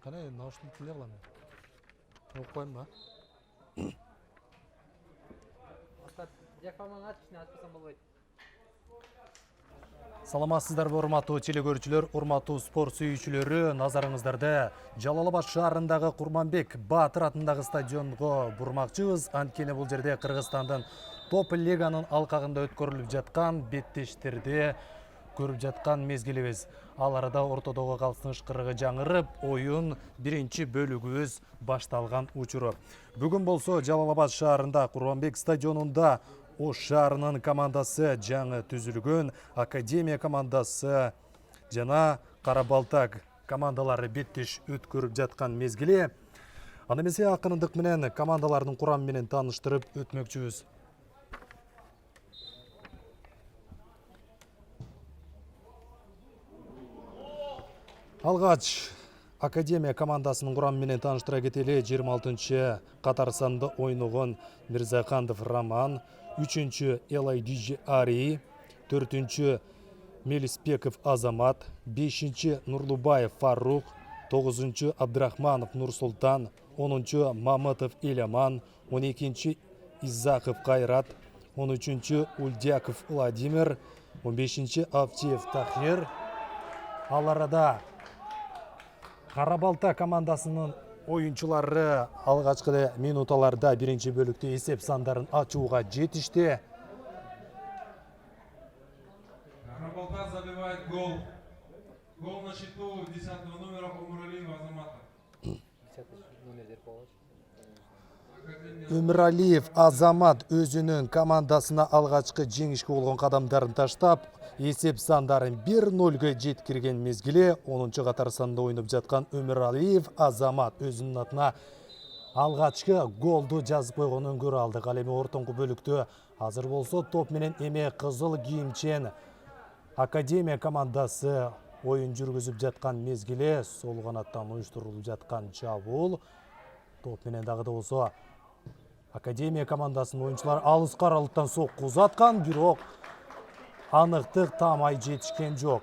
Қане, наушник тіле қылам. Оқып қойым ба? Саламатсыздар бе, урматтуу телекөрүүчүлөр, урматтуу спорт сүйүүчүлөрү, назарыңыздарда Жалал-Абад шаарындагы Курманбек Баатыр атындагы стадионго бурмакчыбыз. Анткени бул жерде Кыргызстандын топ лиганын алкагында өткөрүлүп жаткан беттештерди көрүп жаткан мезгилибиз. Ал арада ортодогу калыстын ышкырыгы жаңырып, оюн биринчи бөлүгүбүз башталган учуру. Бүгүн болсо Жалал-Абад шаарында Курманбек стадионунда Ош шаарынын командасы жаңы түзүлгөн, Академия командасы жана Карабалтак командалары беттеш өткөрүп жаткан мезгили. Аны эмесе акырындык менен командалардын курамы менен тааныштырып өтмөкчүбүз. Алгач Академия командасынын курамы менен тааныштыра кетели. 26 катар санда ойногон Мирзаханов Роман, 3-чү Элайдижи Ари, 4-чү Мелиспеков Азамат, 5-чү Нурлубаев Фарук, 9-чү Абдрахманов Нурсултан, 10-чү Мамытов Иламан, 12-чү Изаков Кайрат, 13-чү Ульдяков Владимир, 15-чү Автиев Тахир. Ал арада Карабалта командасынын оюнчулары алгачкы минуталарда биринчи бөлүктө эсеп сандарын ачууга жетишти. Карабалта забивает гол. Гол на счету 10-го номера Умуралиева Азамата. Өмүралиев Азамат өзүнүн командасына алгачкы жеңишке болгон кадамдарын таштап, эсеп сандарын 1-0 жеткирген мезгили. 10-чу катар санда ойноп жаткан Өмүралиев Азамат өзүнүн атына алгачкы голду жазып койгонун көрө алдык. Ал эми ортоңку бөлүктө азыр болсо топ менен эме кызыл кийимчен Академия командасы оюн жүргүзүп жаткан мезгили. Сол канаттан уюштурулуп жаткан чабуул. Топ менен дагы да болсо Академия командасынын оюнчулары алыска аралыктан сокку узаткан, бирок аныктык таамай жетишкен жок.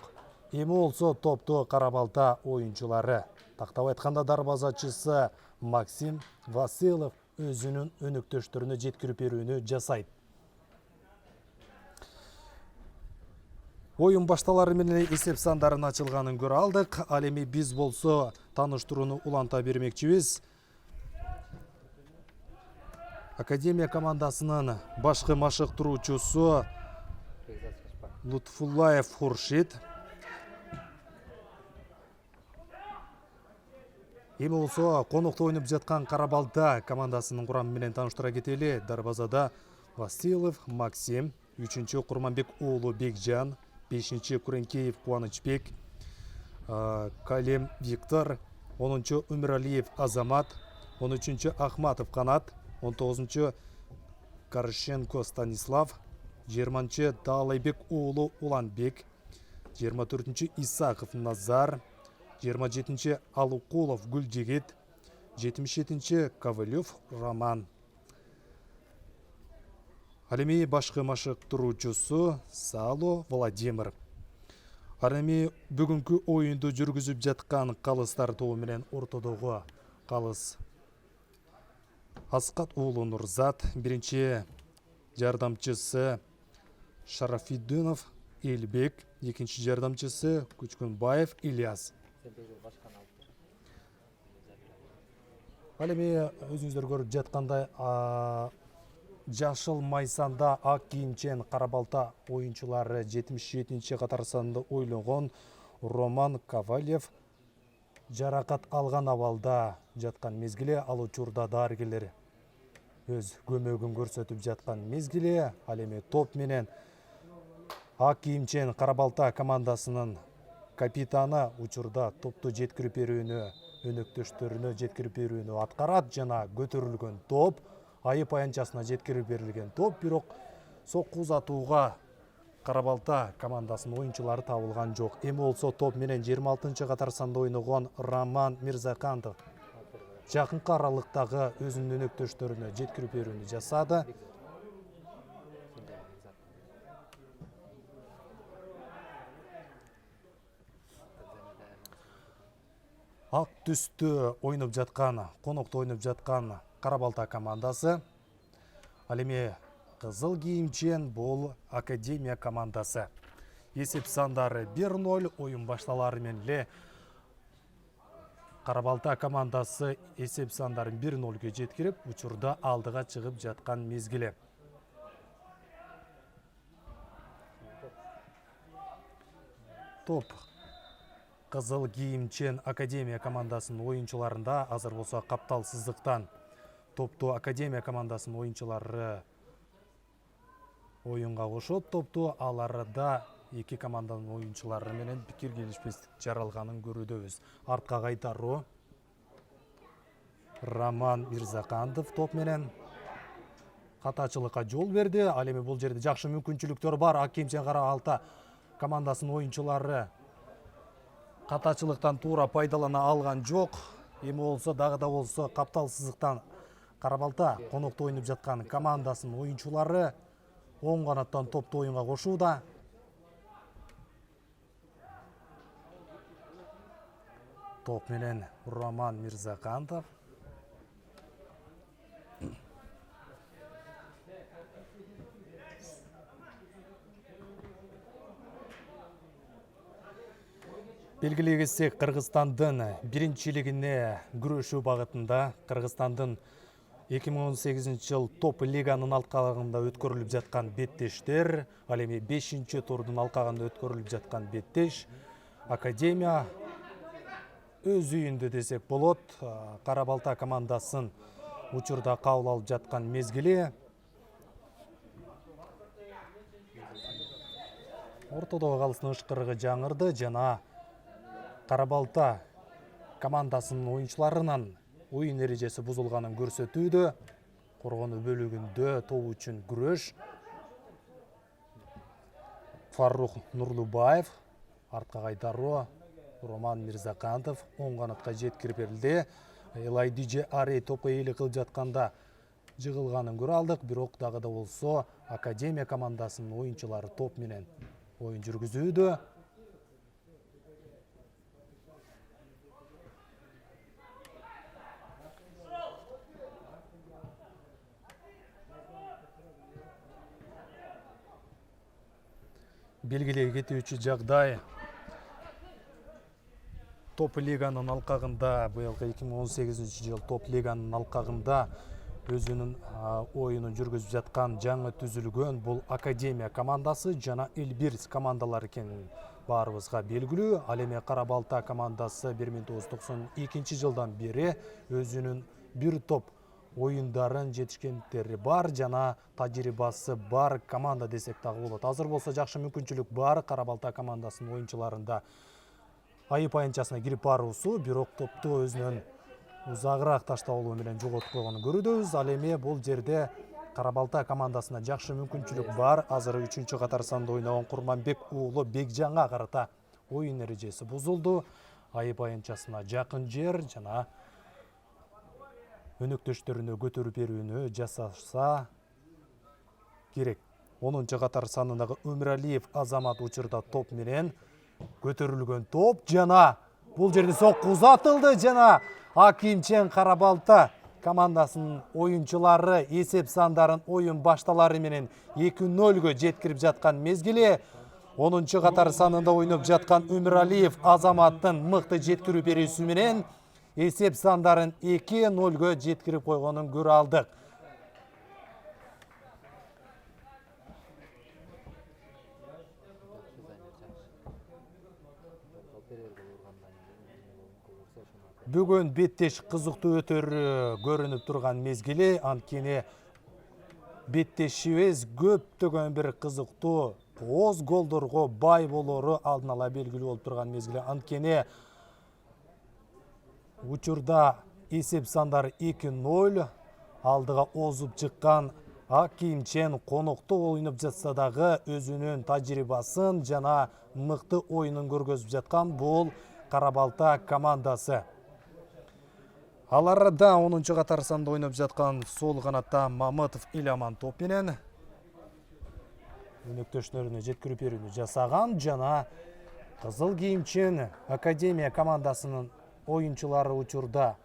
Эми болсо топту Карабалта оюнчулары, тактап айтканда дарбазачысы Максим Василов өзүнүн өнөктөштөрүнө жеткирип берүүнү жасайт. Оюн башталары менен эсеп сандарын ачылганын көрө алдык. Ал эми биз болсо тааныштырууну уланта бермекчибиз. Академия командасынын башкы машыктыруучусу Лутфуллаев Хуршит. Эми болсо конокто ойноп жаткан Карабалта командасынын курамы менен тааныштыра кетели. Дарбазада Василов Максим, 3-чү Курманбек уулу Бекжан, 5-чү Куренкеев Кубанычбек, Калем Виктор, 10-чү Өмүралиев Азамат, 13-чү Ахматов Канат, 19-чу Карышенко Станислав, 20-чы Таалайбек уулу Уланбек, 24-чү Исаков Назар, 27-чи Алукулов Гүлжигит, 77-чи Ковалев Роман. Ал эми башкы машыктыруучусу Сало Владимир. Ал эми бүгүнкү оюнду жүргүзүп жаткан калыстар тобу менен ортодогу калыс Аскат уулу Нурзат, биринчи жардамчысы Шарафиддинов Элбек, экинчи жардамчысы Күчкөнбаев Ильяс. Ал эми өзүңүздөр көрүп жаткандай жашыл майсанда ак кийимчен Карабалта оюнчулары 77-чи катар санында ойлогон Роман Ковалев жаракат алган абалда жаткан мезгили. Ал учурда дарыгерлер өз көмөгүн көрсөтүп жаткан мезгили. Ал эми топ менен ак кийимчен Карабалта командасынын капитаны учурда топту жеткирип берүүнү, өнөктөштөрүнө жеткирип берүүнү аткарат. Жана көтөрүлгөн топ айып аянтчасына жеткирип берилген топ, бирок сокку узатууга Карабалта командасынын оюнчулары табылган жок. Эми болсо топ менен 26-чы катар санда ойногон Роман Мирзакантов жакынкы аралыктагы өзүнүн өнөктөштөрүнө жеткирип берүүнү жасады. ак түстө ойноп жаткан, конокто ойноп жаткан Кара Балта командасы. Ал эми кызыл кийимчен бул Академия командасы. Есеп сандары 1-0, ойын башталары менен эле Кара Балта командасы есеп сандарын 1-0 жеткирип, учурда алдыга чыгып жаткан мезгили. Топ кызыл кийимчен Академия командасынын оюнчуларында азыр болсо капталсыздыктан топту Академия командасынын оюнчулары оюнга кошот топту. Ал арада эки команданын оюнчулары менен пикир келишпестик жаралганын көрүүдөбүз. Артка кайтаруу Роман Мирзакандов топ менен катачылыкка жол берди. Ал эми бул жерде жакшы мүмкүнчүлүктөр бар. Ак кийимчен Кара Балта командасынын оюнчулары катачылыктан туура пайдалана алган жок. Эми болсо дагы да болсо капталсыздыктан Кара Балта конокто ойноп жаткан командасынын оюнчулары оң канаттан топту оюнга кошууда. Топ менен Роман Мирзакандов. Белгилей кетсек, Кыргызстандын биринчилигине күрөшүү багытында Кыргызстандын 2018 жыл топ лиганын алкагында өткөрүлүп жаткан беттештер, ал эми 5-турдун алкагында өткөрүлүп жаткан беттеш Академия өз үйүндө десек болот. Кара Балта командасын учурда кабыл алып жаткан мезгили. Ортодогу калыстын ышкырыгы жаңырды жана Кара Балта командасынын оюнчуларынын оюн эрежеси бузулганын көрсөтүүдө. Коргонуу бөлүгүндө топ үчүн күрөш. Фарук Нурлубаев, артка кайтаруу Роман Мирзакандов оң канатка жеткирип берилди. Элайдиже Арей топко ээлик кылып жатканда жыгылганын көрө алдык, бирок дагы да болсо Академия командасынын оюнчулары топ менен оюн жүргүзүүдө. Белгилей кетүүчү жагдай, топ лиганын алкагында, быйылкы 2018 жыл топ лиганын алкагында өзүнүн оюнун жүргүзүп жаткан жаңы түзүлгөн бул Академия командасы жана Элбирс командалары экенин баарыбызга белгилүү. Ал эми Кара Балта командасы 1992 жылдан бери өзүнүн бир топ оюндарын жетишкендиктери бар жана тажрыйбасы бар команда десек дагы болот. Азыр болсо жакшы мүмкүнчүлүк бар Кара Балта командасынын оюнчуларында айып аянтчасына кирип баруусу, бирок топту өзүнөн узагыраак таштабоо менен жоготуп койгонун көрүүдөбүз. Ал эми бул жерде Кара Балта командасына жакшы мүмкүнчүлүк бар. Азыр 3-катар санда ойногон Курманбек уулу Бекжанга карата оюн эрежеси бузулду. Айып аянтчасына жакын жер жана өнөктөштөрүнө көтөрүп берүүнү жасаса керек. 10-катар санындагы Өмүралиев Азамат учурда топ менен көтөрүлгөн топ жана бул жерде сокку узатылды жана ак кийимчен Кара Балта командасынын оюнчулары эсеп сандарын оюн башталары менен 2-0 жеткирип жаткан мезгили. 10-катар санында ойноп жаткан Өмүралиев Азаматтын мыкты жеткирип берүүсү менен эсеп сандарын 2-0 жеткирип койгонун көрө алдык. Бүгүн беттеш кызыктуу өтөрү көрүнүп турган мезгили, анткени беттешибиз көптөгөн бир кызыктуу кооз голдорго бай болору алдын ала белгилүү болуп турган мезгили. Анткени учурда эсеп сандары 2-0 алдыга озуп чыккан ак кийимчен конокто ойноп жатса дагы өзүнүн тажрыйбасын жана мыкты оюнун көргөзүп жаткан бул Кара Балта командасы. Ал арада 10-катар санда ойноп жаткан сол канатта Мамытов Иламан топ менен өнөктөштөрүнө жеткирип берүүнү жасаган жана кызыл кийимчен Академия командасынын оюнчулары учурда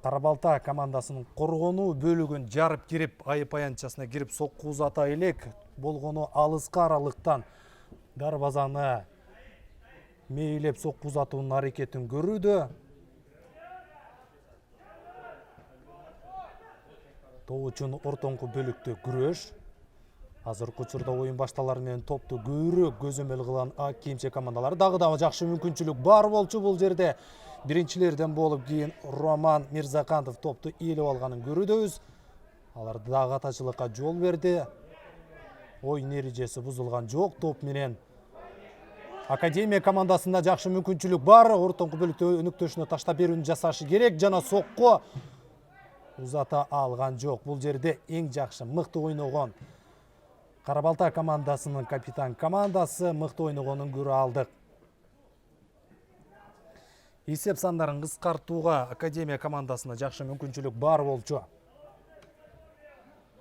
Кара Балта командасынын коргонуу бөлүгүн жарып кирип, айып аянтчасына кирип сокку узата элек болгону алыска аралыктан дарбазаны мейлеп сокку узатуунун аракетин көрүүдө. Тоочун ортоңку бөлүктө күрөш. Азыркы учурда оюн башталары менен топту көбүрөөк көзөмөл кылган ак кийимче командалар дагы жакшы мүмкүнчүлүк бар болчу бул жерде. Биринчилерден болуп кийин Роман Мирзакантов топту ээлеп алганын көрүүдөбүз. Алар дагы катачылыкка жол берди. Оюн эрежеси бузулган жок. Топ менен Академия командасында жакшы мүмкүнчүлүк бар. Ортоңку бөлүктө өнөктөшүнө таштап берүүнү жасашы керек жана сокку узата алган жок. Бул жерде эң жакшы мыкты ойногон Кара Балта командасынын капитан командасы мыкты ойногонун көрө алдык. Эсеп сандарын кыскартууга Академия командасына жакшы мүмкүнчүлүк бар болчу.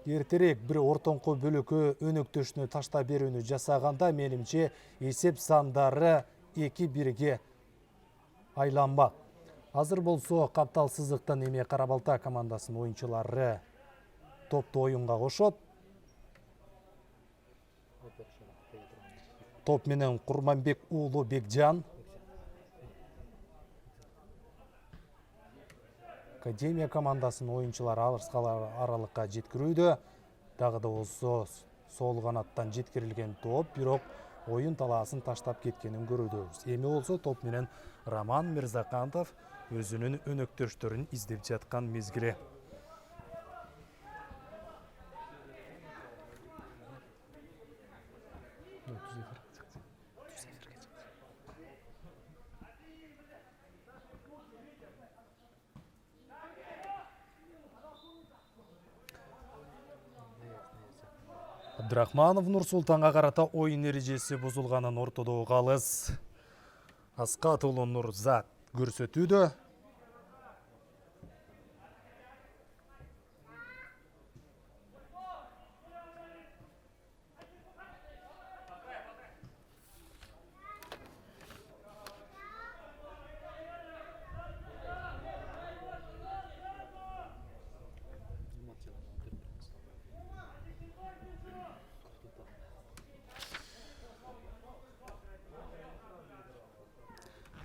Эртерээк бир ортоңку бөлүккө өнөктөшүнө таштап берүүнү жасаганда менимче эсеп сандары 2-1-ге айланбак. Азыр болсо каптал сызыктан эме Кара Балта командасынын оюнчулары топту оюнга кошот. Топ менен Курманбек уулу Бекжан. Академия командасынын оюнчулары алыска аралыкка жеткирүүдө. Дагы да болсо сол канаттан жеткирилген топ, бирок оюн талаасын таштап кеткенин көрүүдөбүз. Эми болсо топ менен Роман Мирзакантов өзүнүн өнөктөштөрүн издеп жаткан мезгили. Абдрахманов Нурсултанга карата оюн эрежеси бузулганын ортодогу калыс Аскат уулу Нурзат көрсөтүүдө.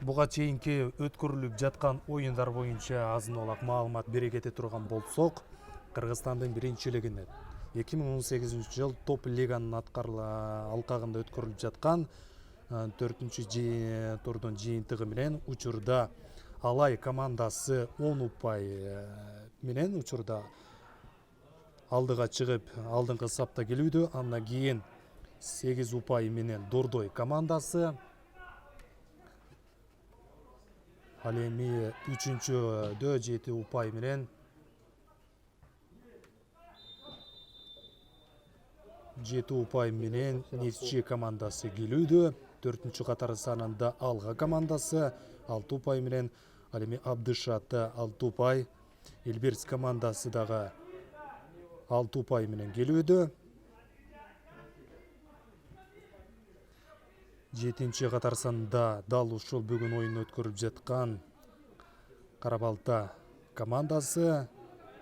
Буга чейинки өткөрүлүп жаткан оюндар боюнча азын-олак маалымат бере кете турган болсок, Кыргызстандын биринчилигинде 2018 жыл топ лиганын алкагында өткөрүлүп жаткан 4-чү турдун жыйынтыгы менен учурда Алай командасы 10 упай менен учурда алдыга чыгып, алдыңкы сапта келүүдө. Андан кийин 8 упай менен Дордой командасы. Ал эми 3-чөдө 7 упай менен Нефтчи командасы келүүдө. 4-чү катар санында Алга командасы 6 упай менен, ал эми Абдышаты 6 упай, Элберс командасы дагы 6 упай менен келүүдө. 7-чи катар санында дал ушул бүгүн оюн өткөрүлүп жаткан Кара Балта командасы,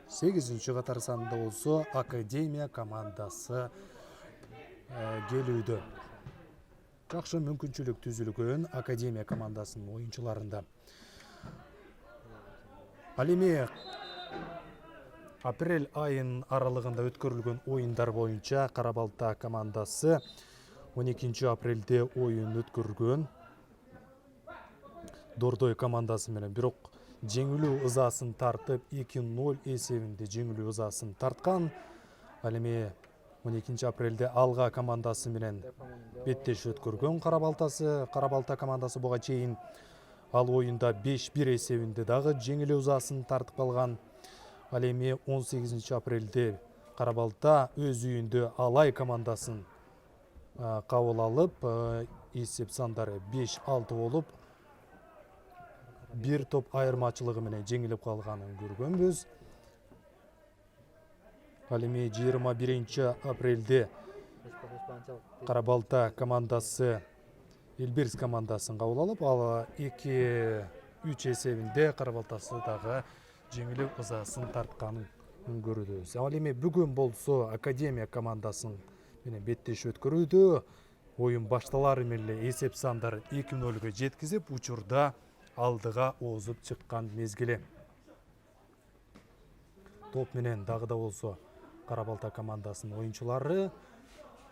8-чи катар санында болсо Академия командасы келүүдө. Жакшы мүмкүнчүлүк түзүлгөн Академия командасынын оюнчуларында. Ал эми апрель айынын аралыгында өткөрүлгөн оюндар боюнча Кара Балта командасы 12 апрелде оюн өткөргөн Дордой командасы менен, бирок жеңилүү ызасын тартып 2-0 эсебинде жеңилүү ызасын тарткан. Ал эми 12 апрелде Алга командасы менен беттеш өткөргөн Кара Балта командасы буга чейин ал оюнда 5-1 эсебинде дагы жеңилүү ызасын тартып калган. Ал эми 18 апрелде Кара Балта өз үйүндө Алай командасын кабыл алып, эсеп сандары 5-6 болуп, бир топ айырмачылыгы менен жеңилип калганын көргөнбүз. Ал эми 21 апрелде Кара Балта командасы Элберс командасын кабыл алып, ал 2-3 эсебинде Кара Балтасы дагы жеңилип ызасын тартканын көрүбүз. Ал эми бүгүн болсо Академия командасын менен беттешүү өткөрүүдө оюн башталары менен эсеп сандар 2-0 жеткизип, учурда алдыга озуп чыккан мезгили. Топ менен дагы да болсо Кара Балта командасынын оюнчулары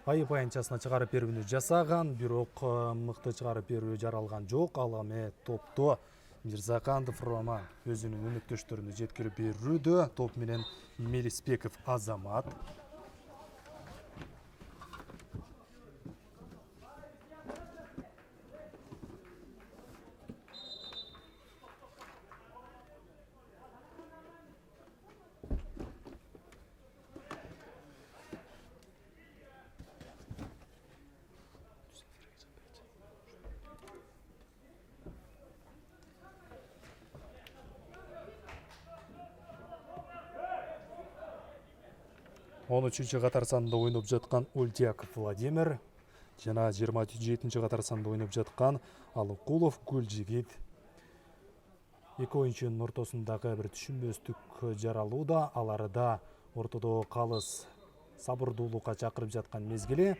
айып аянтчасына чыгарып берүүнү жасаган, бирок мыкты чыгарып берүү жаралган жок. Ал эми топто Мирзакандов Роман өзүнүн өнөктөштөрүнө жеткирип берүүдө. Топ менен Мелиспеков Азамат. Он үчүнчү катар санында ойноп жаткан Ульдиаков Владимир жана 27-нчи катар санында ойноп жаткан Алыкулов Гүлжигит. Эки оюнчунун ортосундагы бир түшүнбөстүк жаралууда, аларда ортодо калыс сабырдуулукка чакырып жаткан мезгили.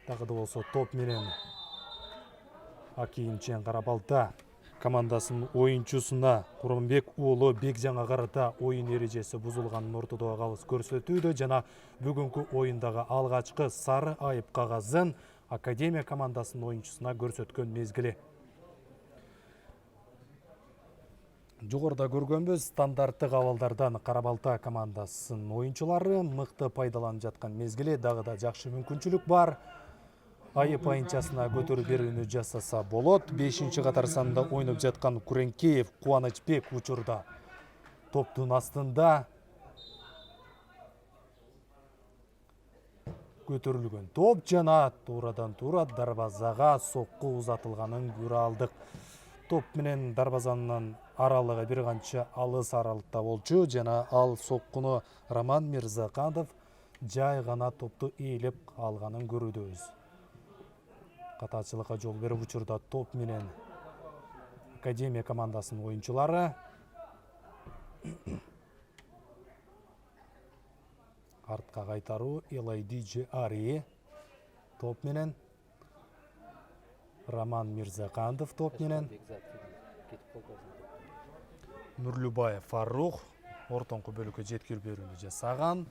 Дагы да болсо топ менен Акийимчен Кара Балта командасынын оюнчусуна Куронбек уулу Бекжанга карата оюн эрежеси бузулганын ортодо калыс көрсөтүүдө жана бүгүнкү оюндагы алгачкы сары айып кагазын Академия командасынын оюнчусуна көрсөткөн мезгили. Жогоруда көргөнбүз, стандарттык абалдардан Кара Балта командасынын оюнчулары мыкты пайдаланып жаткан мезгили. Дагы да жакшы мүмкүнчүлүк бар. Айып айынчасына көтөрүп берүүнү жасаса болот. 5-нчи катар санында ойноп жаткан Куренкеев Кубанычбек учурда топтун астында. Көтөрүлгөн топ жана туурадан туура дарбазага сокку узатылганын көрө алдык. Топ менен дарбазанын аралыгы бир канча алыс аралыкта болчу жана ал соккуну Роман Мирзакандов жай гана топту ээлеп алганын көрүүбүз. Катачылыкка жол берип учурда топ менен Академия командасынын оюнчулары. Артка кайтаруу Элайдиджи Ари топ менен. Роман Мирзакандов топ менен. Нурлубаев Фарух ортоңку бөлүккө жеткирип берүүнү жасаган.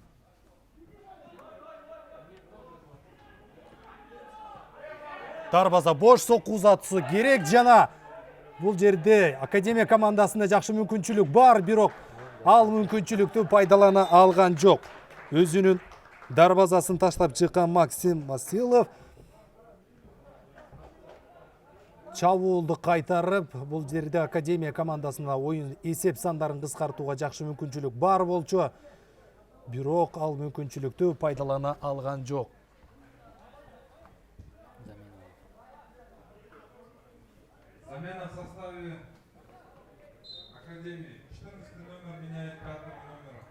Дарбаза бош, сокку узатысы керек жана бул жерде Академия командасында жакшы мүмкүнчүлүк бар, бирок ал мүмкүнчүлүктү пайдалана алган жок. Өзүнүн дарбазасын таштап чыккан Максим Масилов чабуулду кайтарып, бул жерде Академия командасына оюн эсеп сандарын кыскартууга жакшы мүмкүнчүлүк бар болчу, бирок ал мүмкүнчүлүктү пайдалана алган жок. Замена в составе Академии. 14 номер меняет 5 номера.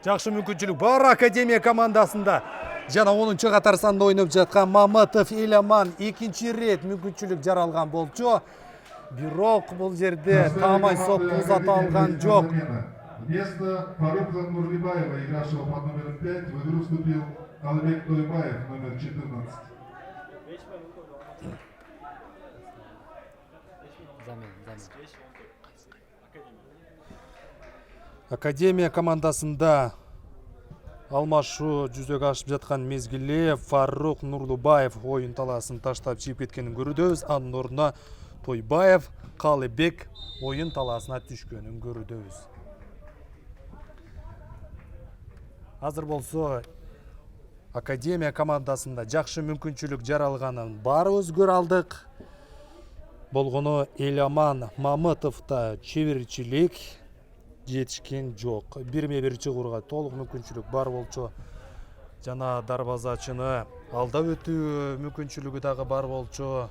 Жакшы мүмкүнчүлүк бар Академия командасында. Жана 10-чу катар санда ойноп жаткан Мамытов Иламан экинчи рет мүмкүнчүлүк жаралган болчу. Бирок бул жерде тамай сокку узата алган жок. Вместо Фарука Нурлибаева, игравшего под номером 5, в игру вступил Алыбек Тойбаев, номер 14. Академия командасында алмашуу жүзөгө ашып жаткан мезгилде Фарук Нурлубаев оюн талаасын таштап чыгып кеткенин көрүүбүз. Анын ордуна Тойбаев Калыбек оюн талаасына түшкөнүн көрүүбүз. Азыр болсо Академия командасында жакшы мүмкүнчүлүк жаралганын баарыбыз көрө алдык. Болгону Эламан Мамытовда чеберчилик жетишкен жок. 1-1 чыгууга толук мүмкүнчүлүк бар болчу. Жана дарбазачыны алдап өтүү мүмкүнчүлүгү дагы бар болчу.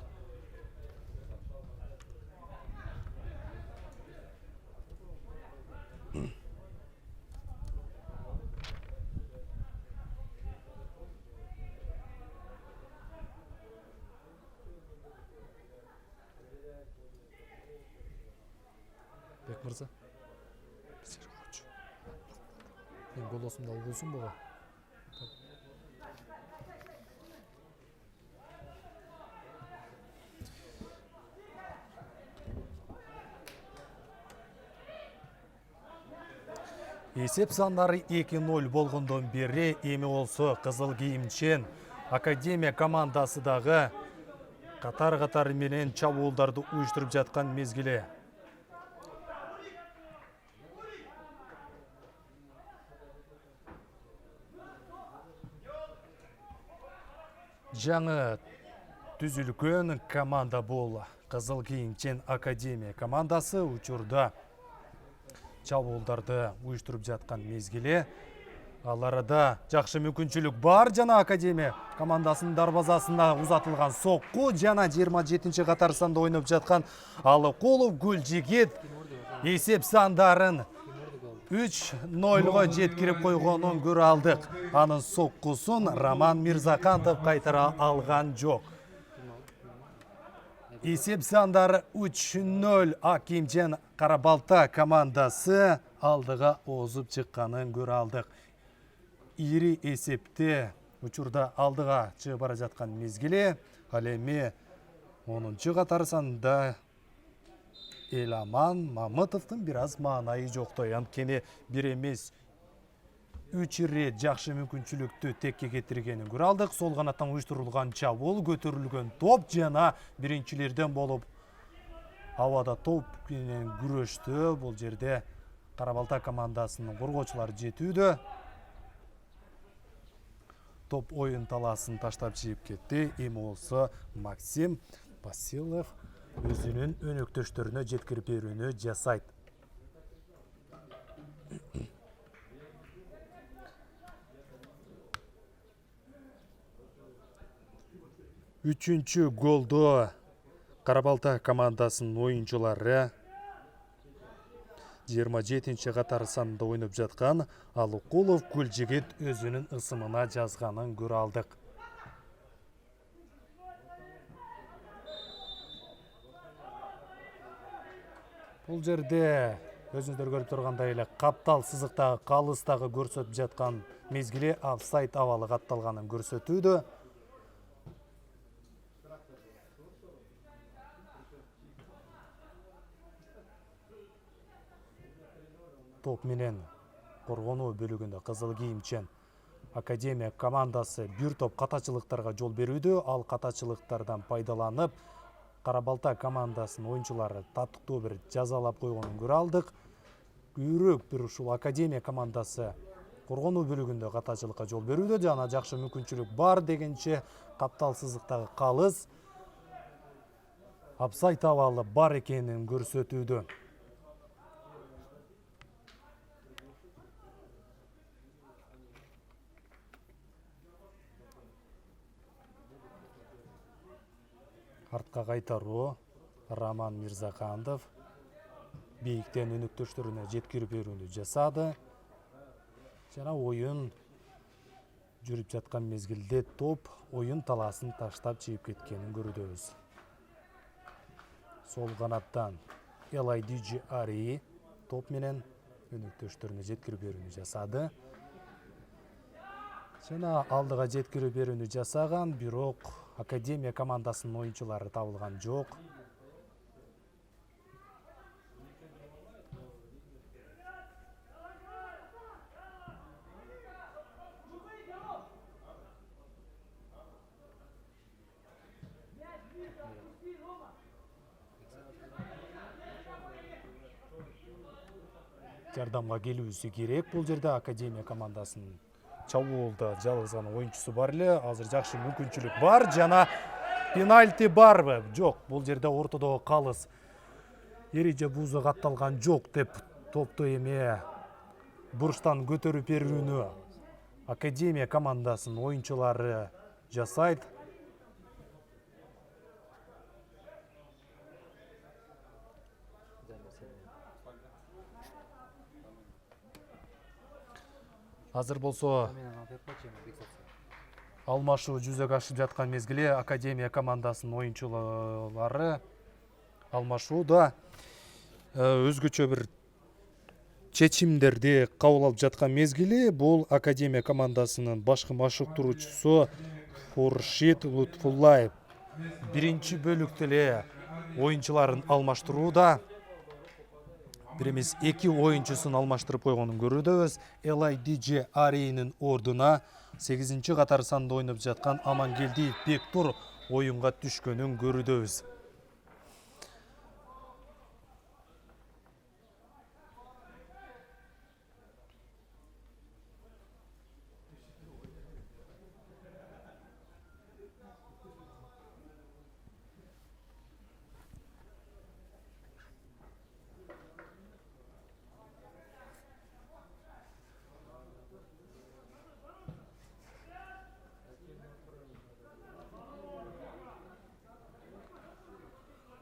Бек мырза. Мен голосымда болсын буга. Есеп сандары 2-0 болгондон бери эми болсо кызыл кийимчен Академия командасыдагы катар менен чабуулдарды уюштуруп жаткан мезгили. Жаңы түзүлгөн команда бул кызыл кийимчен Академия командасы учурда чабуулдарды уюштуруп жаткан мезгили. Аларда жакшы мүмкүнчүлүк бар жана Академия командасынын дарбазасына узатылган сокку жана 27-чи катар санда ойноп жаткан Алыкулов Гүлжигит эсеп сандарын 3-0 жеткирип койгонун көрө алдык. Анын соккусун Роман Мирзакантов кайтара алган жок. Есеп сандары 3-0 Акимжен Карабалта командасы алдыга озуп чыкканын көрө алдык. Ири эсепте учурда алдыга чыгып бара жаткан мезгили. Ал эми 10-чу катар санда Эламан Мамытовдун бир аз маанайы жоктой. Анткени бир эмес 3 ирет жакшы мүмкүнчүлүктү текке кетиргенин көрө алдык. Сол канаттан уюштурулган чабуул, көтөрүлгөн топ жана биринчилерден болуп абада топ менен күрөштү. Бул жерде Карабалта командасынын коргоочулары жетүүдө. Топ оюн таласын таштап чыгып кетти. Эми болсо Максим Басилов өзүнүн өнөктөштөрүнө жеткирип берүүнү жасайт. Үчүнчү голду Карабалта командасынын оюнчулары 27-чи катар санда ойноп жаткан Алыкулов Гүлжигит өзүнүн ысымына жазганын көрө алдык. Бул жерде өзүңүздөр көрүп тургандай эле каптал сызыктагы калыстагы көрсөтүп жаткан мезгили офсайд абалы катталганын көрсөтүүдө. Топ менен коргонуу бөлүгүндө кызыл кийимчен Академия командасы бир топ катачылыктарга жол берүүдө. Ал катачылыктардан пайдаланып Карабалта командасынын оюнчулары таттыктуу бир жазалап койгонун көрө алдык. Көбүрөөк бир ушул Академия командасы коргонуу бөлүгүндө катачылыкка жол берүүдө. Жана жакшы мүмкүнчүлүк бар дегенче каптал сызыктагы калыс офсайд абалы бар экенин көрсөтүүдө. Артка кайтаруу Роман Мирзакантов бийиктен өнөктөштөрүнө жеткирип берүүнү жасады. Жана оюн жүрүп жаткан мезгилде топ оюн таласын таштап чыгып кеткенин көрүбүз. Сол канаттан Элайдижи Ари топ менен өнөктөштөрүнө жеткирип берүүнү жасады. Жана алдыга жеткирип берүүнү жасаган, бирок Академия командасынын оюнчулары табылган жок. Жардамга келүүсү керек. Бул жерде Академия командасынын чабуулда жалгызган оюнчусу бар эле. Азыр жакшы мүмкүнчүлүк бар жана пенальти барбы? Жок. Бул жерде ортодогу калыс эреже бузу катталган жок деп топту эми бурчтан көтөрүп берүүнү Академия командасынын оюнчулары жасайт. Азыр болсо алмашуу жүзөгө ашып жаткан мезгили Академия командасынын оюнчулары алмашууда. өзгөчө бир чечимдерди кабыл алып жаткан мезгили бул Академия командасынын башкы машыктыруучусу Хуршит Лутфуллаев. Биринчи бөлүктө эле оюнчуларын алмаштырууда. Бир эмес 2 оюнчусун алмаштырып койгонун көрүүдөбүз. Элай Дижи Арийнин ордуна 8-катар санда ойноп жаткан Амангелдиев Бектур оюнга түшкөнүн көрүүдөбүз.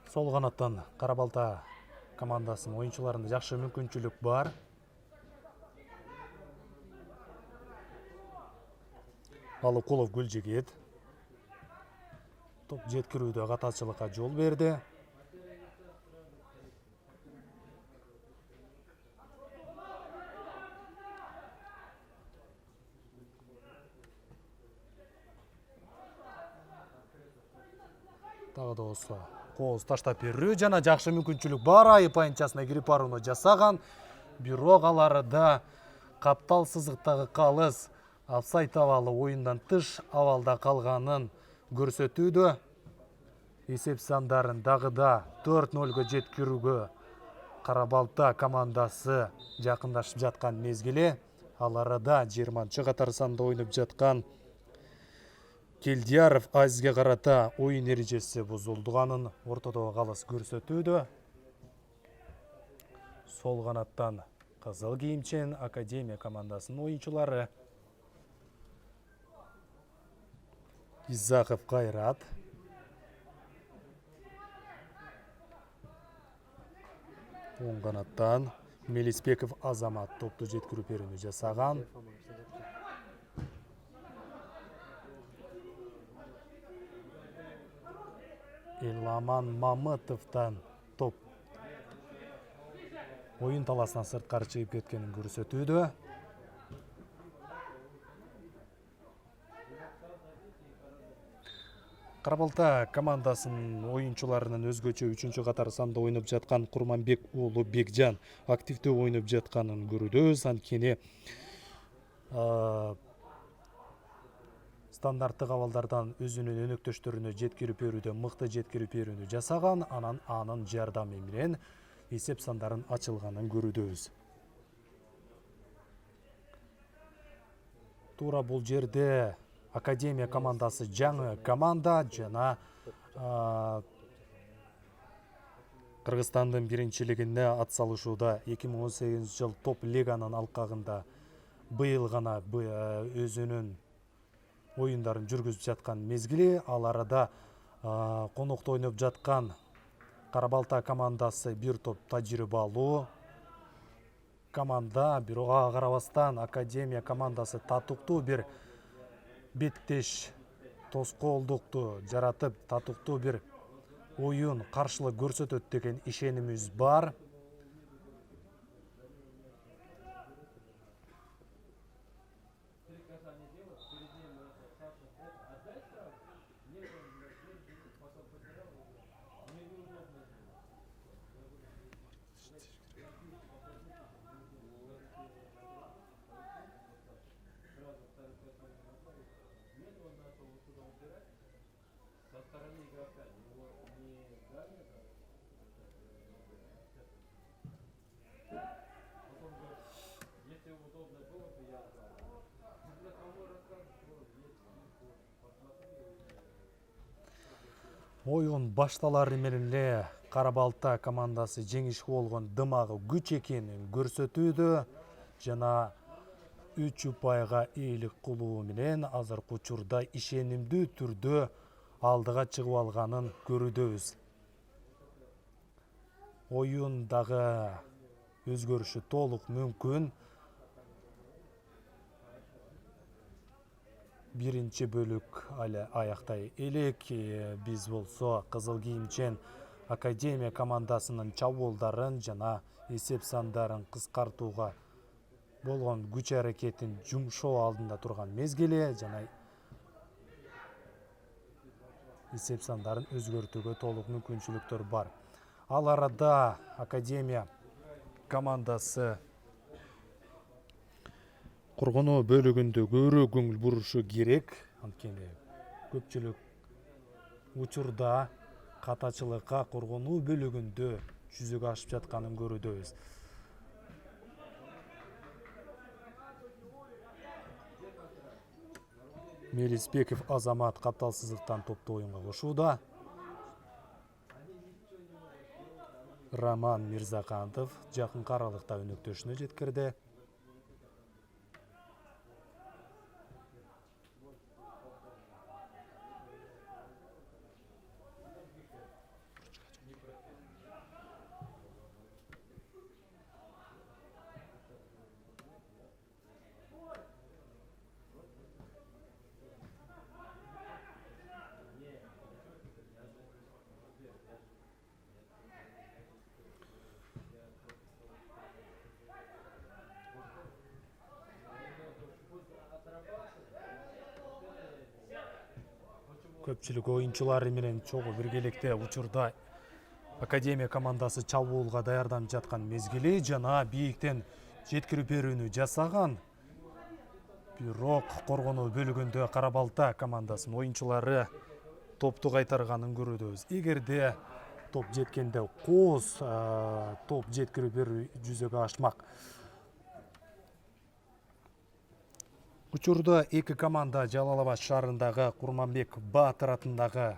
Сол канаттан Кара Балта командасынын оюнчуларында жакшы мүмкүнчүлүк бар. Алыкулов Гүлжигит топ жеткирүүдө катачылыкка жол берди. Тагы да болсо кооз таштап берүү жана жакшы мүмкүнчүлүк бар. Айып айынчасына кирип барууну жасаган. Бирок алары да каптал сызыктагы калыс офсайд абалы оюндан тыш абалда калганын көрсөтүүдө. Эсеп сандарын дагы да 4-0 жеткирүүгө Кара Балта командасы жакындашып жаткан мезгили. Ал арада 20-катар санда ойноп жаткан Келдияров Азизге карата оюн эрежеси бузулганын ортодогу калыс көрсөтүүдө. Сол канаттан кызыл кийимчен Академия командасынын оюнчулары. Изахов Кайрат. Оң канаттан Мелиспеков Азамат топту жеткирип берүүнү жасаган. Эламан Мамытовтан топ оюн таласынан сырткары чыгып кеткенин көрсөтүүдө. Кара Балта командасынын оюнчуларынын өзгөчө 3-катар санда ойноп жаткан Курманбек уулу Бекжан активдүү ойноп жатканын көрүүдөбүз. Анткени стандарттык абалдардан өзүнүн өнөктөштөрүнө жеткирип берүүдө мыкты жеткирип берүүнү жасаган, анын жардамы менен эсеп сандарын ачылганын көрүүдөбүз. Туура бул жерде Академия командасы жаңы команда жана Кыргызстандын биринчилигине атсалышууда 2018 жыл топ лиганын алкагында быйыл гана өзүнүн оюндарын жүргүзүп жаткан мезгили. Ал арада конокто ойноп жаткан Кара Балта командасы бир топ тажрыйбалуу команда. Бирок ага карабастан Академия командасы татыктуу бир беттеш тоскоолдукту жаратып, татыктуу бир оюн каршылык көрсөтөт деген ишенимибиз бар. Оюн башталары менен эле Кара Балта командасы жеңишке болгон дымагы күч экенин көрсөтүүдө жана 3 упайга ээлик кылуу менен азыркы учурда ишенимдүү түрдө алдыга чыгып алганын көрүүдөбүз. Оюн дагы өзгөрүшү толук мүмкүн. Биринчи бөлүк эле аяктай элек. Биз болсо кызыл кийимчен Академия командасынын чабуулдарын жана эсеп сандарын кыскартууга болгон күч аракетин жумшоо алдында турган мезгили жана эсеп сандарын өзгөртүүгө толук мүмкүнчүлүктөр бар. Ал арада Академия командасы коргонуу бөлүгүндө көбүрөөк көңүл бурушу керек. Анткени көпчүлүк учурда катачылыкка коргонуу бөлүгүндө жүзөгө ашып жатканын көрүүбүз. Мелисбеков Азамат капталсыздыктан топду оюнга кошууда. Роман Мирзакантов жакынкы аралыкта өнөктөшүнө жеткирди. Көпчүлүк оюнчулары менен чогуу биргеликте учурда Академия командасы чабуулга даярданып жаткан мезгили жана бийиктен жеткирип берүүнү жасаган. Бирок коргонуу бөлүгүндө Кара Балта командасынын оюнчулары топту кайтарганын көрүүбүз. Эгерде топ жеткенде кооз топ жеткирип берүү жүзөгө ашмак. Учурда эки команда Жалал Абад шаарындагы Курманбек Баатыр атындагы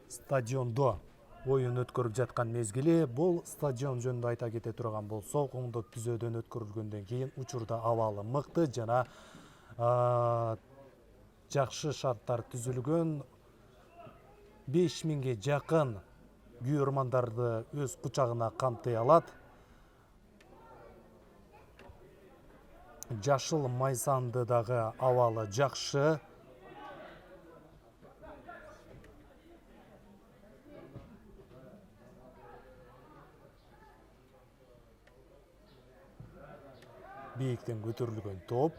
стадиондо оюн өткөрүп жаткан мезгили. Бул стадион жөнүндө айта кете турган болсок, оңдоп түзөөдөн өткөрүлгөндөн кийин учурда абалы мыкты жана жакшы шарттар түзүлгөн. 5000ге жакын күйөрмандарды өз кучагына камтый алат. Жашыл майсанды дагы абалы жакшы. Бийиктен көтөрүлгөн топ.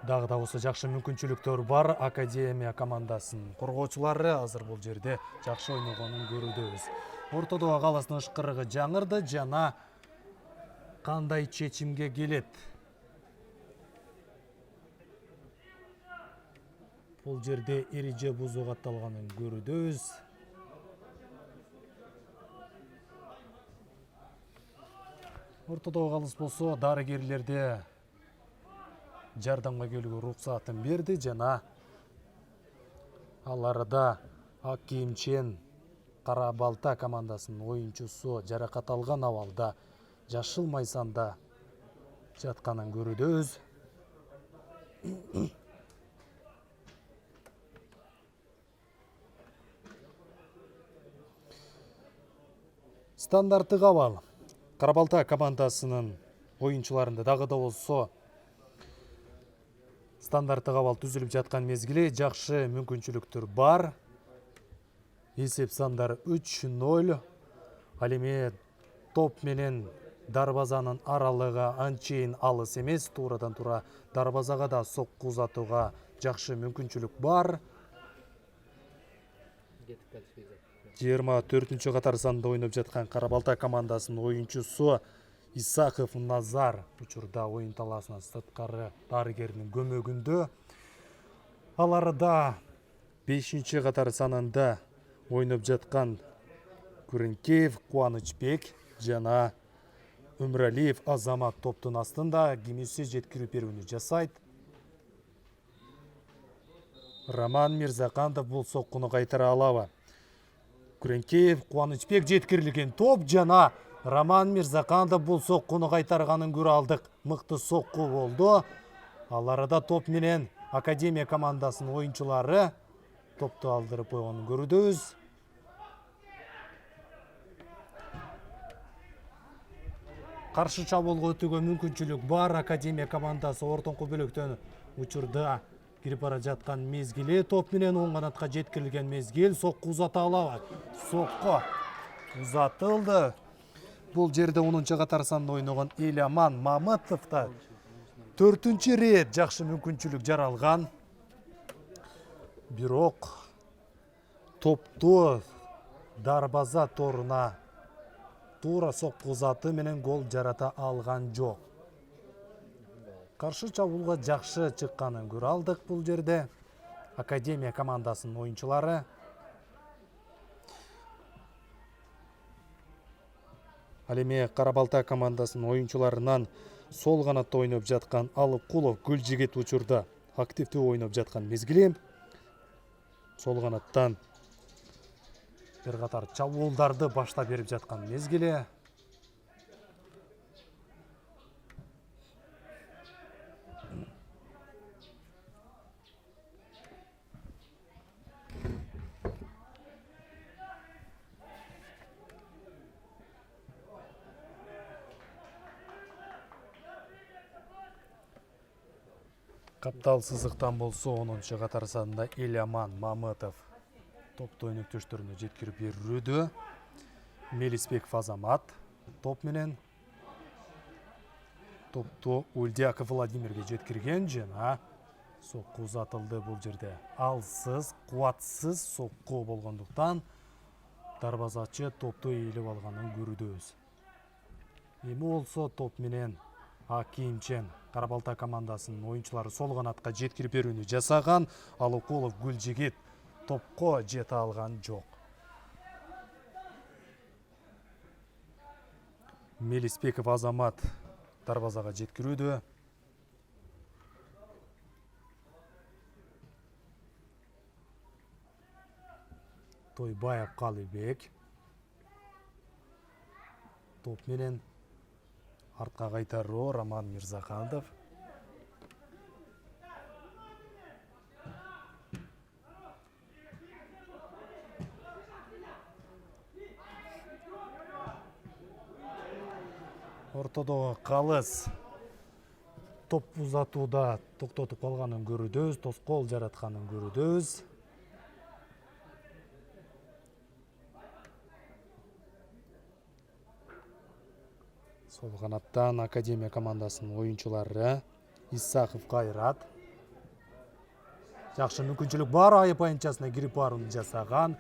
Дагы да болсо жакшы мүмкүнчүлүктөр бар. Академия командасынын коргоочулары азыр бул жерде жакшы ойногонун көрүүбүз. Ортодо каластын ышкырыгы жаңырды жана кандай чечимге келет? Бул жерде эреже бузуу катталганын көрүүбүз. Ортодо калыс болсо дарыгерлерде жардамга келүүгө уруксатын берди жана ал арада ак кийимчен Кара Балта командасынын оюнчусу жаракат алган абалда жашыл майсанда жатканын көрүүбүз. Стандарттык абал Кара Балта командасынын оюнчуларында дагы да болсо стандарттык абал түзүлүп жаткан мезгили, жакшы мүмкүнчүлүктөр бар. Эсеп сандар 3-0. Ал эми топ менен дарбазанын аралыгы анчейин алыс эмес. Туурадан туура дарбазага да сокку узатууга жакшы мүмкүнчүлүк бар. 24-чү катар санда ойноп жаткан Кара Балта командасынын оюнчусу Исаков Назар учурда оюн талаасынан сырткары дарыгеринин көмөгүндө. Ал арада 5-чи катар санында ойноп жаткан Күренкеев Кубанычбек жана Өмүралиев Азамат топтун астында кимиси жеткирип берүүнү жасайт. Роман Мирзакантов бул соккуну кайтара алабы? Күренкеев Кубанычбек жеткирилген топ жана Роман Мирзакантов бул соккуну кайтарганын көрө алдык. Мыкты сокку болду. Ал арада топ менен Академия командасынын оюнчулары топту алдырып койгонун көрүүбүз. Каршы чабуулга өтүүгө мүмкүнчүлүк бар. Академия командасы ортоңку бөлөктөн учурда кирип бара жаткан мезгили. Топ менен оң канатка жеткирилген мезгил. Сокку узата алабы? Сокку узатылды. Бул жерде 10-чу катар санда ойногон Эляман Мамытовда 4-чү рет жакшы мүмкүнчүлүк жаралган. Бирок топту дарбаза торуна туура сокку узаты менен гол жарата алган жок. Каршы чабуулга жакшы чыкканын көрө алдык бул жерде. Академия командасынын оюнчулары. Ал эми Кара Балта командасынын оюнчуларынан сол канатта ойноп жаткан Алыкулов Гүлжигит учурда активдүү ойноп жаткан мезгили. Сол канаттан бир катар чабуулдарды баштап берип жаткан мезгили. Каптал сызыктан болсо 10-чу катар санында Эляман Мамытов топту өнөктөштөрүнө жеткирип берүүдө. Мелисбеков Азамат топ менен топту Ульдяков Владимирге жеткирген жана сокку узатылды бул жерде. Алсыз, кубатсыз сокку болгондуктан дарбазачы топту ээлеп алганын көрүүдөбүз. Эми болсо топ менен Акимчен Кара Балта командасынын оюнчулары сол канатка жеткирип берүүнү жасаган. Алыкулов Гүлжигит топко жете алган жок. Мелисбеков Азамат дарбазага жеткирүүдө. Тойбаев Калыбек топ менен артка кайтаруу Роман Мирзаханов. Ортодогу Калыс топ узатууда токтотуп калганын көрүүдөбүз, тоскоол жаратканын көрүүдөбүз. Сол канаттан Академия командасынын оюнчулары Исахов Кайрат. Жакшы мүмкүнчүлүк бар, айып аянтчасына кирип барууну жасаган.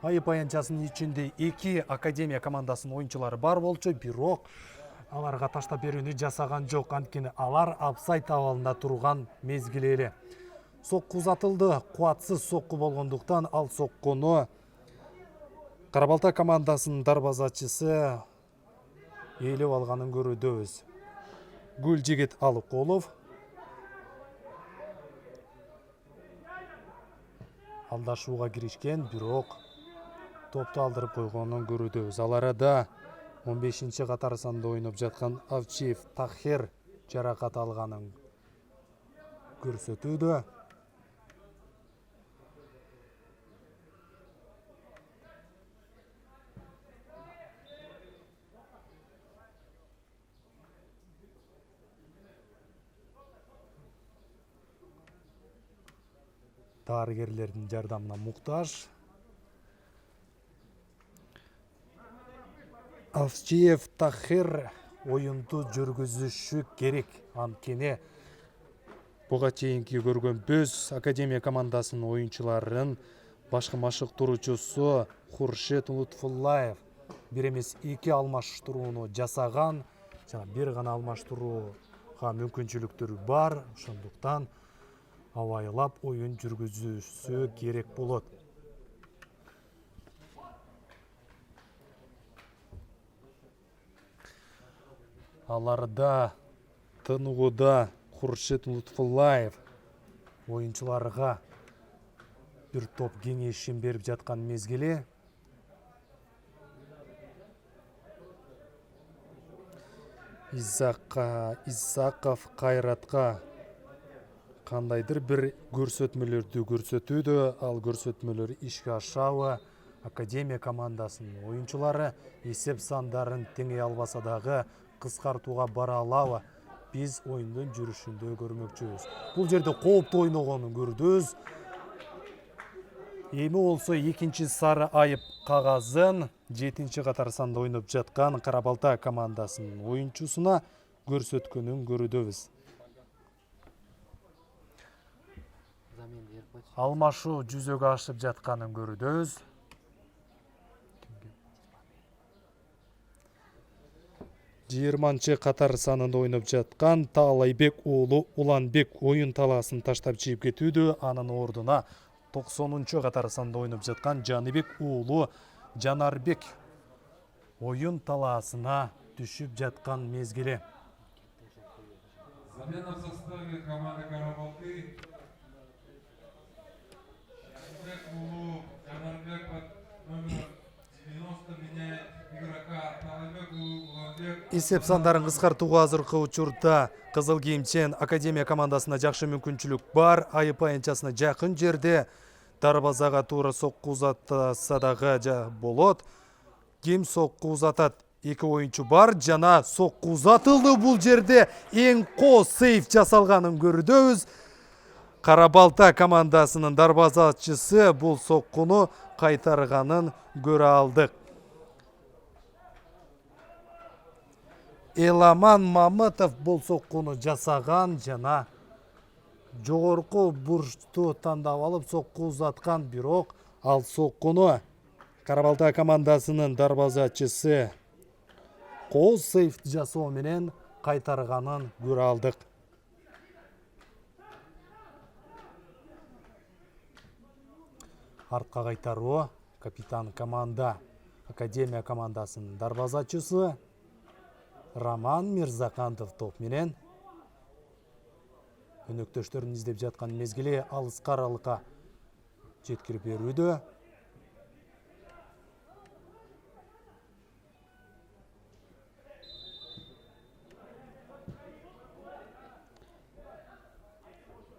Айып аянтчасынын ичинде 2 Академия командасынын оюнчулары бар болчу, бирок аларга таштап берүүнү жасаган жок. Анткени алар апсайт абалында турган мезгили эле. Сокку узатылды, кубатсыз сокку болгондуктан ал соккуну Кара Балта командасынын дарбазачысы ээлеп алганын көрүүдөбүз. Гүлжигит Алыкулов алдашууга киришкен, бирок топту алдырып койгонун көрүүдөбүз. Ал арада 15-чи катар санда ойноп жаткан Авчиев Тахир жаракат алганын көрсөтүүдө. Дарыгерлердин жардамына муктаж. Авчиев Тахир оюнду жүргүзүшү керек. Анткени буга чейинки көргөнбүз Академия командасынын оюнчуларын башкы машыктыруучусу Хуршет Лутфуллаев бир эмес 2 алмаштырууну жасаган. Жана бир гана алмаштырууга мүмкүнчүлүктөрү бар. Ошондуктан абайлап оюн жүргүзүүсү керек болот. Аларда тыныгууда Хуршет Лутфуллаев оюнчуларга бир топ кеңешин берип жаткан мезгили. Исаков Кайратка кандайдыр бир көрсөтмөлөрдү көрсөтүүдө, ал көрсөтмөлөр ишке ашабы? Академия командасынын оюнчулары эсеп сандарын теңей албаса дагы кыскартууга бара алабы? Биз оюндун жүрүшүндө көрмөкчүбүз. Бул жерде кооптуу ойногонун көрдүбүз. Эми болсо экинчи сары айып кагазын 7-чи катар санда ойноп жаткан Кара Балта командасынын оюнчусуна көрсөткөнүн көрүдөбүз. Алмашуу жүзөгө ашып жатканын көрүдөбүз. Жыйырманчы катар санында ойноп жаткан Таалайбек уулу Уланбек оюн талаасын таштап чыйып кетүүдө. Анын ордуна 90-чу катар санында ойноп жаткан Жаныбек уулу Жанарбек оюн талаасына түшүп жаткан мезгили. Замена в составе команды Карабалты. Жаныбек уулу Жанарбек под номером 90 меняет игрока Таалайбек уулу Уланбек. Эсеп сандарын кыскартууга азыркы учурда Кызыл кийимчен Академия командасына жакшы мүмкүнчүлүк бар. Айып аянчасына жакын жерде дарбазага туура сокку узатса дагы болот. Ким сокку узатат? Эки оюнчу бар жана сокку узатылды. Бул жерде эң коо сейф жасалганын көрүдөбүз. Кара Балта командасынын дарбазачысы бул соккуну кайтарганын көрө алдык. Эламан Мамытов бул соккуну жасаган жана жогорку бурчту тандап алып сокку узаткан, бирок ал соккуну Кара Балта командасынын дарбазачысы коо сейф жасоо менен кайтарганын көрө алдык. Артка кайтаруу капитан команда Академия командасынын дарбазачысы Роман Мирзакантов топ менен өнөктөштөрүн издеп жаткан мезгили алыска аралыкка жеткирип берүүдө.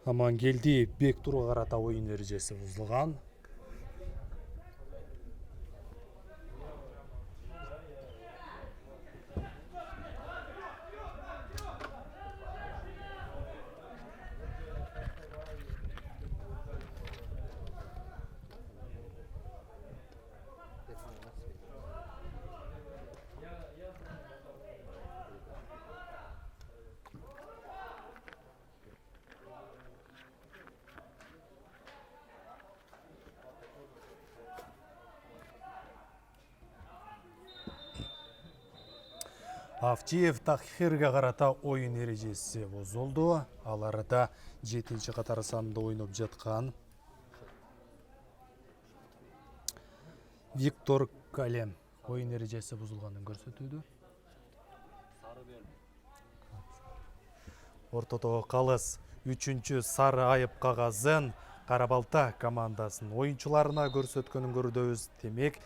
Амангелди Бектурга карата оюн эрежеси бузулган. Автиев Тахирге карата оюн эрежеси бузулду. Ал арада 7-чи катар санда ойноп жаткан Виктор Калем оюн эрежеси бузулганын көрсөтүүдө. Ортодо калыс 3-чү сары айып кагазын Кара Балта командасынын оюнчуларына көрсөткөнүн көрүдөбүз. Демек,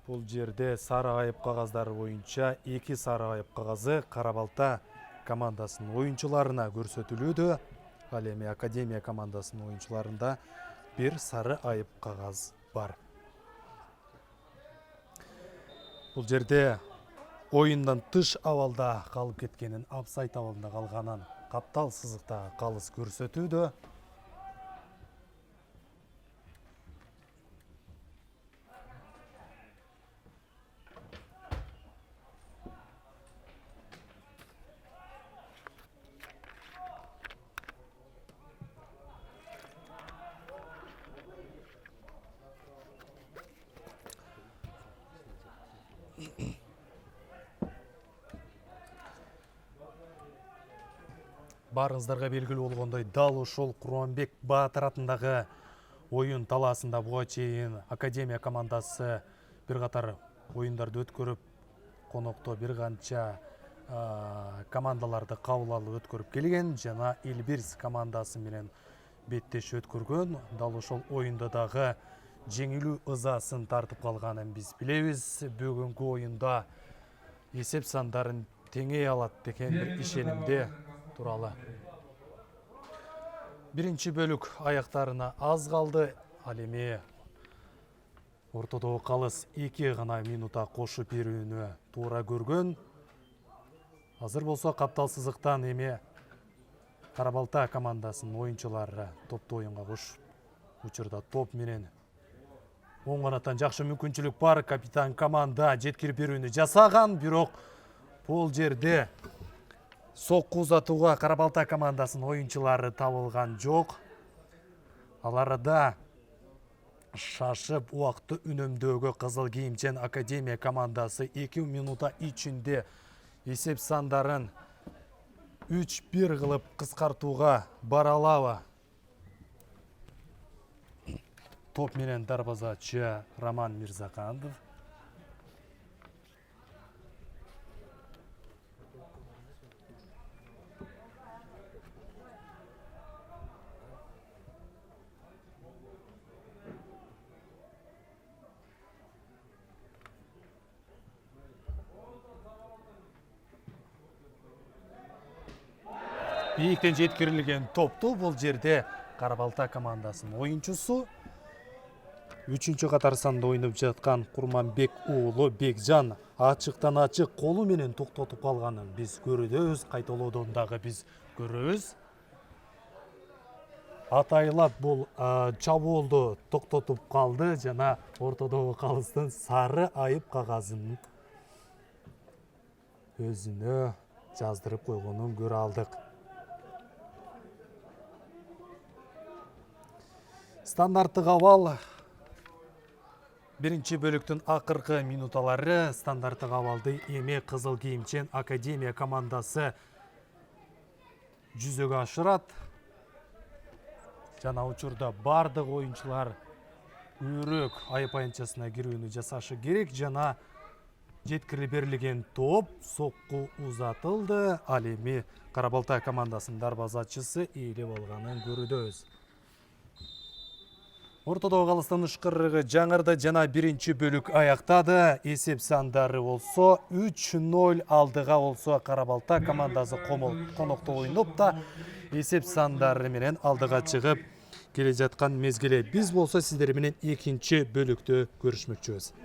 бул жерде сары айып кагаздары боюнча 2 сары айып кагазы Кара Балта командасынын оюнчуларына көрсөтүлүүдө. Ал эми Академия командасынын оюнчуларында 1 сары айып кагаз бар. Бул жерде оюндан тыш абалда калып кеткенин, апсайт абалында калганын каптал сызыкта калыс көрсөтүүдө. Барыңыздарга белгилүү болгондой, дал ошол Куранбек Баатыр атындагы оюн талаасында буга чейин Академия командасы бир катар оюндарды өткөрүп, конокто бир канча командаларды кабыл алып өткөрүп келген жана Элбирс командасы менен беттеш өткөргөн. Дал ошол оюнда дагы жеңилүү ызасын тартып калганын биз билебиз. Бүгүнкү оюнда эсеп сандарын теңей алат деген бир ишенимде туралы. Биринчи бөлүк аяктарына аз калды. Ал эми Ортодогу калыс 2 гана минута кошуп берүүнү туура көргөн. Азыр болсо каптал сызыктан эме Кара Балта командасынын оюнчулары топту оюнга кошуп, учурда топ менен оң канаттан жакшы мүмкүнчүлүк бар. Капитан команда жеткирип берүүнү жасаган, бирок бул жерде сокку узатууга Кара Балта командасынын оюнчулары табылган жок. Аларда шашып убакытты үнөмдөөгө Кызыл кийимчен Академия командасы 2 минута ичинде эсеп сандарын 3-1 кылып кыскартууга бара алабы. Топ менен дарбазачы Роман Мирзаканов. Бийиктен жеткирилген топту бул жерде Кара Балта командасынын оюнчусу 3-чү катар санда ойноп жаткан Курманбек уулу Бекжан ачыктан ачык колу менен токтотуп калганын биз көрөбүз, кайталоодон дагы биз көрөбүз. Атайлап бул чабуулду токтотуп калды жана ортодогу калыстын сары айып кагазын өзүнө жаздырып койгонун көрө алдык. Стандарттык абал биринчи бөлүктүн акыркы минуталары. Стандарттык абалды эми Кызыл кийимчен Академия командасы жүзөгө ашырат. Жана учурда бардык оюнчулар өрөк айып айынчасына кирүүнү жасашы керек. Жана жеткирип берилген топ сокку узатылды. Ал эми Кара Балта командасынын дарбазачысы ээлеп алганын көрүбүз. Ортодогу калыстын ышкырыгы жаңырды жана биринчи бөлүк аяктады. Эсеп сандары болсо 3-0 алдыга болсо Кара Балта командасы конокто ойноп да эсеп сандары менен алдыга чыгып келе жаткан мезгиле. Биз болсо сиздер менен экинчи бөлүктө көрүшмөкчүбүз.